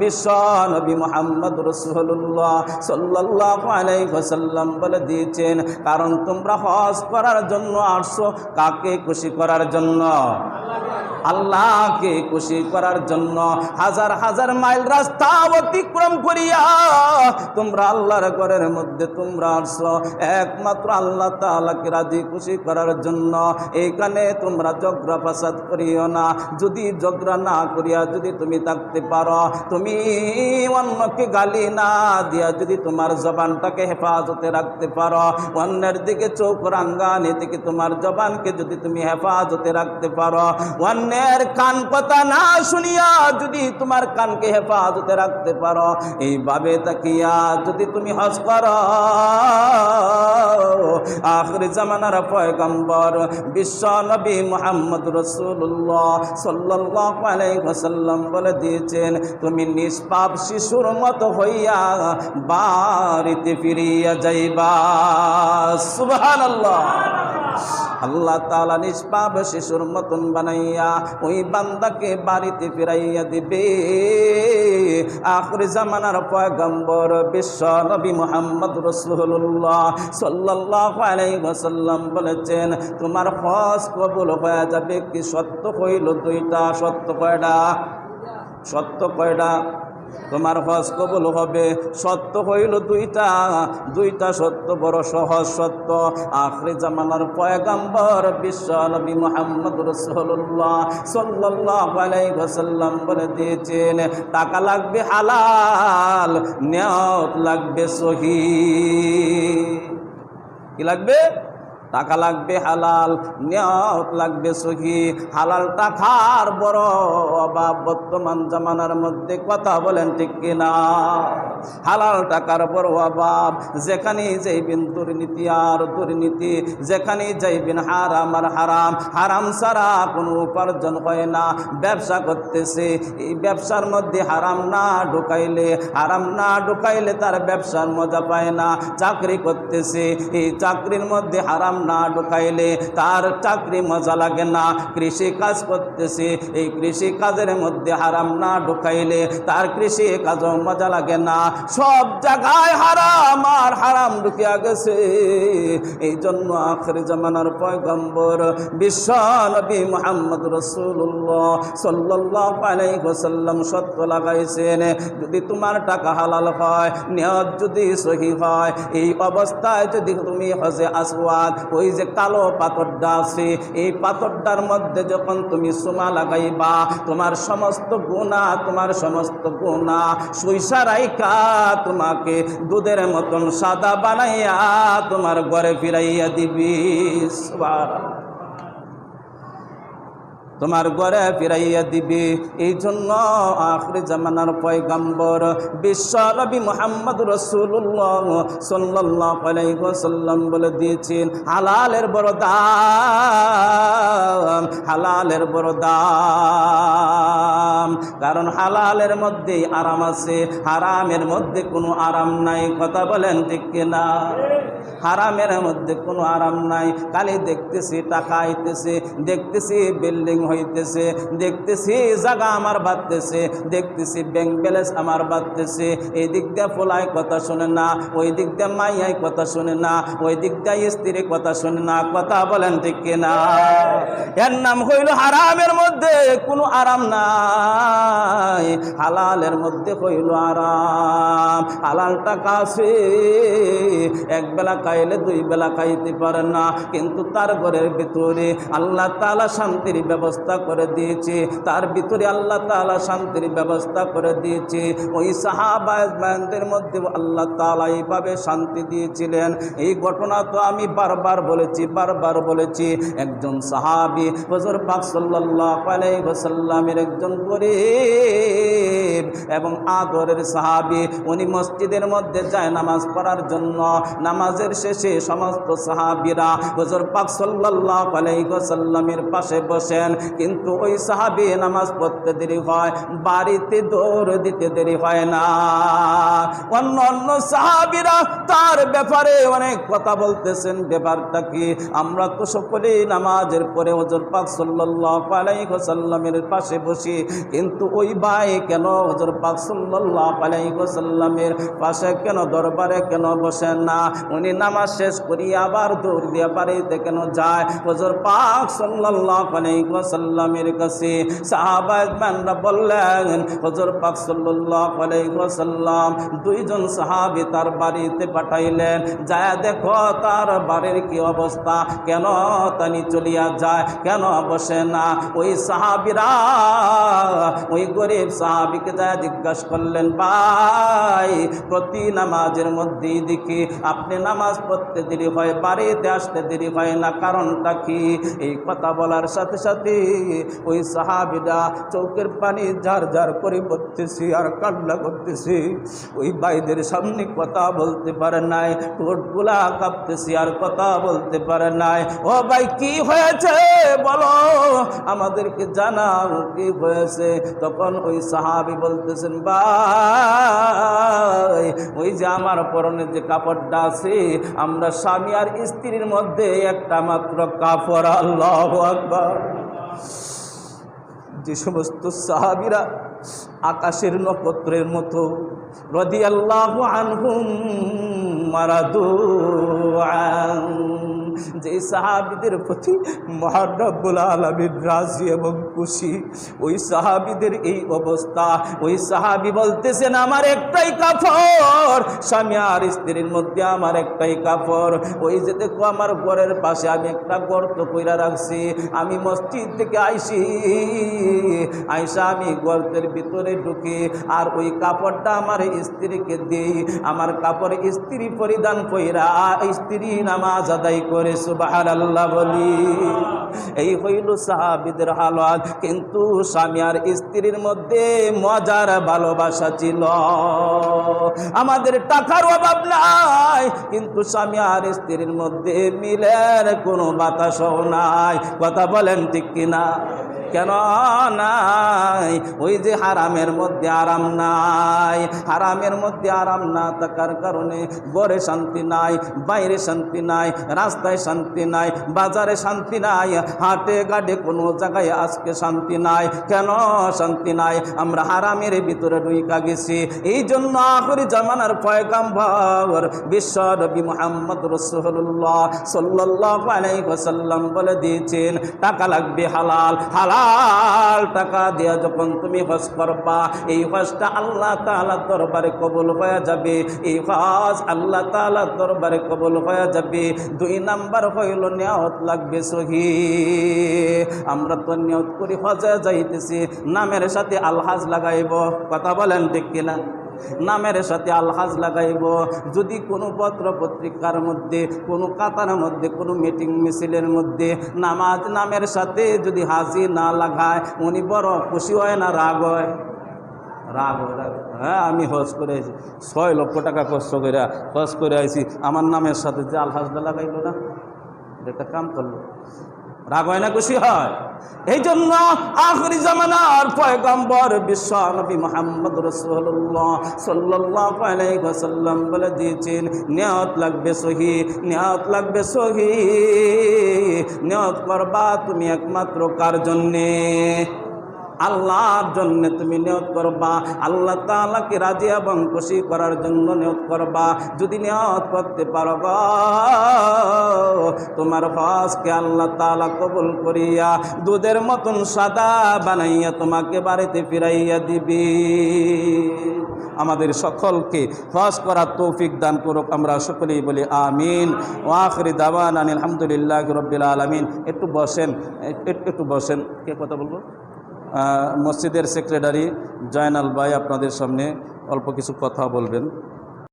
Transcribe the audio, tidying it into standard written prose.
বিশ্ব নবী মুহাম্মদ রাসূলুল্লাহ সাল্লাল্লাহু আলাইহি ওয়াসাল্লাম বলে দিয়েছেন, কারণ তোমরা হজ করার জন্য আসছো কাকে খুশি করার জন্য? আল্লাহকে খুশি করার জন্য। হাজার হাজার মাইল রাস্তা অতিক্রম করিয়া তোমরা আল্লাহর ঘরের মধ্যে তোমরা আসছো একমাত্র আল্লাহ তাআলাকে রাজি খুশি করার জন্য। এইখানে তোমরা ঝগড়া ফাসাদ করিও না। যদি ঝগড়া না করিয়া যদি তুমি থাকতে পারো, তুমি অন্যকে গালি না দিয়া যদি তোমার জবানটাকে হেফাজতে রাখতে পারো, অন্যের দিকে চোখ রাঙ্গানি থেকে তোমার জবানকে যদি তুমি হেফাজতে রাখতে পারো, অন্যের কান কথা না শুনিয়া যদি তোমার কানকে হেফাজতে রাখতে পারো, এইভাবে তাকিয়া যদি তুমি হজ করো, আখির জামানার পয়গম্বর বিশ্ব নবী মুহাম্মদ রাসূলুল্লাহ সাল্লাল্লাহু আলাইহি ওয়াসাল্লাম বলে দিয়েছেন, তুমি নিষ্পাপ শিশুর মতো হইয়া বাড়িতে ফিরিয়া যাইবা। সুবহানাল্লাহ। আল্লাহ তাআলা নিষ্পাপ শিশুর মতন বানাইয়া ওই বান্দাকে বাড়িতে ফিরাইয়া দিবে। আখির জামানার পয়গম্বর বিশ্ব নবী মুহাম্মদ রাসূলুল্লাহ সাল্লাল্লাহু আলাইহি ওয়াসাল্লাম বলেছেন, তোমার হজ কবুল হয়ে যাবে কি সত্য হইল দুইটা। সত্য কয়টা? সত্য কয়টা? তোমার হজ কবুল হবে সত্য হইল দুইটা। দুইটা সত্য বড় সহজ সত্য। আখির জামানার পয়গম্বর বিশ্ব নবী মুহাম্মদ রাসূলুল্লাহ সাল্লাল্লাহু আলাইহি ওয়াসাল্লাম বলে দিয়েছেন, টাকা লাগবে হালাল, নিয়ত লাগবে সহিহ। কি লাগবে? টাকা লাগবে হালাল, নিয়ত লাগবে সহিহ। হালাল টাকার বড় অভাব বর্তমান জামানার মধ্যে, কথা বলেন ঠিক কিনা? হালাল টাকার বড় অভাব। যেখানে যাইবেন দুর্নীতি আর দুর্নীতি, যেখানে যাইবেন হারাম আর হারাম। হারাম ছাড়া কোনো উপার্জন হয় না। ব্যবসা করতেছে, এই ব্যবসার মধ্যে হারাম না ঢুকাইলে, হারাম না ঢুকাইলে তার ব্যবসার মজা পায় না। চাকরি করতেছে, এই চাকরির মধ্যে হারাম না ঢুকাইলে তার চাকরি মজা লাগে না। কৃষি কাজ করতেছে, এই কৃষি কাজের মধ্যে হারাম না ঢুকাইলে তার কৃষি কাজও মজা লাগে না। সব জায়গায় হারাম আর হারাম ঢুকিয়া গেছে। এই জন্য আখির জামানার পয়গম্বর বিশ্ব নবী মুহাম্মদ রাসূলুল্লাহ সাল্লাল্লাহু আলাইহি ওয়াসাল্লাম সত্য লাগাইছেন, যদি তোমার টাকা হালাল হয়, নিয়ত যদি সহিহ হয়, এই অবস্থায় যদি তুমি হজে আসওয়াদ, ওই যে কালো পাথরটা আছে, এই পাথরটার মধ্যে যখন তুমি সুমা লাগাইবা, তোমার সমস্ত গুনাহ সইসা রাইখা তোমাকে দুধের মতন সাদা বানাইয়া তোমার ঘরে ফিরাইয়া দিবি। সুবহানাল্লাহ। তোমার ঘরে ফিরাইয়া দিবে। এই জন্য আখির জামানার পয়গম্বর বিশ্ব নবী মুহাম্মদ রাসূলুল্লাহ সাল্লাল্লাহু আলাইহি ওয়াসাল্লাম বলে দিয়েছেন, হালালের বড় দাম, হালালের বড় দাম। কারণ হালালের মধ্যে আরাম আছে, হারামের মধ্যে কোনো আরাম নাই। কথা বলেন ঠিক কিনা? হারামের মধ্যে কোনো আরাম নাই। খালি দেখতেছি টাকা আইতেছে, দেখতেছি বিল্ডিং হইতেছে, দেখতেছি জায়গা আমার বাড়তেছে, দেখতেছি ব্যাংক ব্যালেন্স আমার বাড়তেছে। এই দিক দিয়ে ফোলাই কথা শোনে না, ওই দিক দিয়ে মাইয়াই কথা শোনে না, ওই দিক দিয়ে স্ত্রীর কথা শোনে না। কথা বলেন ঠিক কিনা? এর নাম হইল হারামের মধ্যে কোনো আরাম নাই, হালালের মধ্যে হইল আরাম। হালাল টাকা আছে, এক বেলা খাইলে দুই বেলা খাইতে পারে না, কিন্তু তার ঘরের ভিতরে আল্লাহ তাআলা শান্তির ব্যবস্থা করে দিয়েছে, তার ভিতরে আল্লাহ তাআলা শান্তির ব্যবস্থা করে দিয়েছে। ওই সাহাবাদের মধ্যে আল্লাহ তাআলা এইভাবে শান্তি দিয়েছিলেন। এই ঘটনা তো আমি বারবার বলেছি। একজন সাহাবী হুজুর পাক সাল্লাল্লাহু আলাইহি ওয়াসাল্লামের একজন গরীব এবং আদরের সাহাবী, উনি মসজিদের মধ্যে যায় নামাজ পড়ার জন্য। নামাজের শেষে সমস্ত সাহাবীরা হুজুর পাক সাল্লাল্লাহু আলাইহি ওয়াসাল্লামের পাশে বসেন, কিন্তু ওই সাহাবী নামাজ পড়তে দেরি হয়, বাড়িতে দৌড় দিতে দেরি হয় না। অন্য সাহাবীরা তার ব্যাপারে অনেক কথা বলতেছেন। ব্যাপারটা কি? আমরা তো সকলেই নামাজের পরে হুজুর পাক সাল্লাল্লাহু আলাইহি ওয়াসাল্লামের পাশে বসি, কিন্তু ওই ভাই কেন হুজুর পাক সাল্লাল্লাহু আলাইহি ওয়াসাল্লামের পাশে কেন দরবারে কেন বসেন না? উনি নামাজ শেষ করিয়া আবার দৌড় দিয়ে বাড়িতে কেন যায়? হুজুর পাক সাল্লাল্লাহু আলাইহি ওয়াসাল্লামের কাছে সাহাবায়ে-কেরামরা বললেন, হুজুর পাক সাল্লাল্লাহু আলাইহি ওয়াসাল্লাম দুইজন সাহাবী তার বাড়িতে পাঠাইলেন, যায় দেখো তার বাড়ির কি অবস্থা, কেন তানি চলিয়া যায়, কেন বসে না? ওই সাহাবীরা ওই গরিব সাহাবীকে যায় জিজ্ঞাসা করলেন, ভাই প্রতি নামাজের মধ্যেই দেখি আপনি নামাজ পড়তে দেরি হয়, বাড়িতে আসতে দেরি হয় না, কারণটা কি? এই কথা বলার সাথে সাথে ওই সাহাবীরা চোখের পানি ঝার ঝার করে পড়তেছি আর কান্না করতেছি। ওই ভাইদের সামনে কথা বলতে পারে নাই, ঠোঁটগুলা কাঁপতেছি আর কথা বলতে পারে নাই। ও ভাই কি হয়েছে বলো, আমাদেরকে জানাও কি হয়েছে? তখন ওই সাহাবী বলতেছেন, ভাই ওই যে আমার পরনে যে কাপড়টা আছে, আমরা স্বামী আর স্ত্রীর মধ্যে একটা মাত্র কাপড়। আল্লাহু আকবার। যে সমস্ত সাহাবীরা আকাশের নক্ষত্রের মতো রাদিয়াল্লাহু আনহুম মারাদু আন, যে সাহাবীদের প্রতি মহান রব্বুল আলামিন রাজি এবং খুশি, ওই সাহাবীদের এই অবস্থা। ওই সাহাবী বলতেছেন, আমার একটাই কাপড়, স্বামী আর স্ত্রীর মধ্যে আমার একটাই কাপড়। ওই যে দেখো আমার ঘরের পাশে আমি একটা গর্ত কইরা রাখছি, আমি মসজিদ থেকে আইসা আমি গর্তের ভিতরে ঢুকি আর ওই কাপড়টা আমার স্ত্রীকে দিই। আমার কাপড় স্ত্রী পরিধান কইরা স্ত্রী নামাজ আদায় করে সুবহানাল্লাহ বলি। এই হইল সাহাবীদের হালত। কিন্তু স্বামী আর স্ত্রীর মধ্যে মজার ভালোবাসা ছিল। আমাদের টাকার অভাব নাই, কিন্তু স্বামী আর স্ত্রীর মধ্যে মিলের কোনো বাতাসও নাই। কথা বলেন ঠিক কিনা? কেন নাই? ওই যে হারামের মধ্যে আরাম নাই। হারামের মধ্যে আরাম না থাকার কারণে ঘরে শান্তি নাই, বাইরে শান্তি নাই, রাস্তায় শান্তি নাই, বাজারে শান্তি নাই, হাটে ঘাটে কোনো জায়গায় আজকে শান্তি নাই। কেন শান্তি নাই? আমরা হারামের ভিতরে ঢুইকা গেছি। এই জন্য আখিরি জামানার পয়গম্বর বিশ্ব নবী মুহাম্মদ রাসূলুল্লাহ সাল্লাল্লাহু আলাইহি ওয়াসাল্লাম বলে দিয়েছেন, টাকা লাগবে হালাল। হালাল টাকা দিয়া যখন তুমি হজ করবা, এই হজটা আল্লাহ তাআলার দরবারে কবুল হয়ে যাবে। এই হজ আল্লাহ তাআলার দরবারে কবুল হয়ে যাবে। 2 নাম্বার হইল নিয়ত লাগবে সহিহ। আমরা তো নিয়ত করি হজে যাইতেছি, নামের সাথে আলহাজ লাগাইব। কথা বলেন ঠিক কিনা? নামের সাথে আলহাজ লাগাইব। যদি কোনো পত্র পত্রিকার মধ্যে, কোনো কাতার মধ্যে, কোনো মিটিং মিছিলের মধ্যে নামাজ নামের সাথে যদি হাজি না লাগায়, উনি বড় খুশি হয় না রাগ হয়? রাগ হয়, রাগ। হ্যাঁ, আমি হজ করে আইছি, 6 লক্ষ টাকা কষ্ট করে হজ করে আইছি, আমার নামের সাথে যে আলহাজটা লাগাইল না, এটা কাম করলো, রাগ হয় না খুশি হয়? এই জন্য আখিরি জামানার পয়গম্বর বিশ্ব নবী মুহাম্মদ রাসূলুল্লাহ সাল্লাল্লাহু আলাইহি ওয়াসাল্লাম বলে দিয়েছেন, নিয়ত লাগবে সহিহ, নিয়ত লাগবে সহিহ। নিয়ত করবা তুমি একমাত্র কার জন্যে? আল্লাহর জন্য তুমি নিয়ত করবা, আল্লাহ তাআলাকে রাজি এবং খুশি করার জন্য নিয়ত করবা। যদি নিয়ত করতে পারো গো, তোমার হজকে আল্লাহ তাআলা কবুল করিয়া দুধের মতন সাদা বানাইয়া তোমাকে বাড়িতে ফিরাইয়া দিবি। আমাদের সকলকে হজ করার তৌফিক দান করুক, আমরা সকলেই বলি আমিন। ওয়া আখিরি দাওয়ানা আলহামদুলিল্লাহি রাব্বিল আলামিন। একটু বসেন, একটু বসেন। কে কথা বলবো? মসজিদের সেক্রেটারি জয়নাল ভাই আপনাদের সামনে অল্প কিছু কথা বলবেন।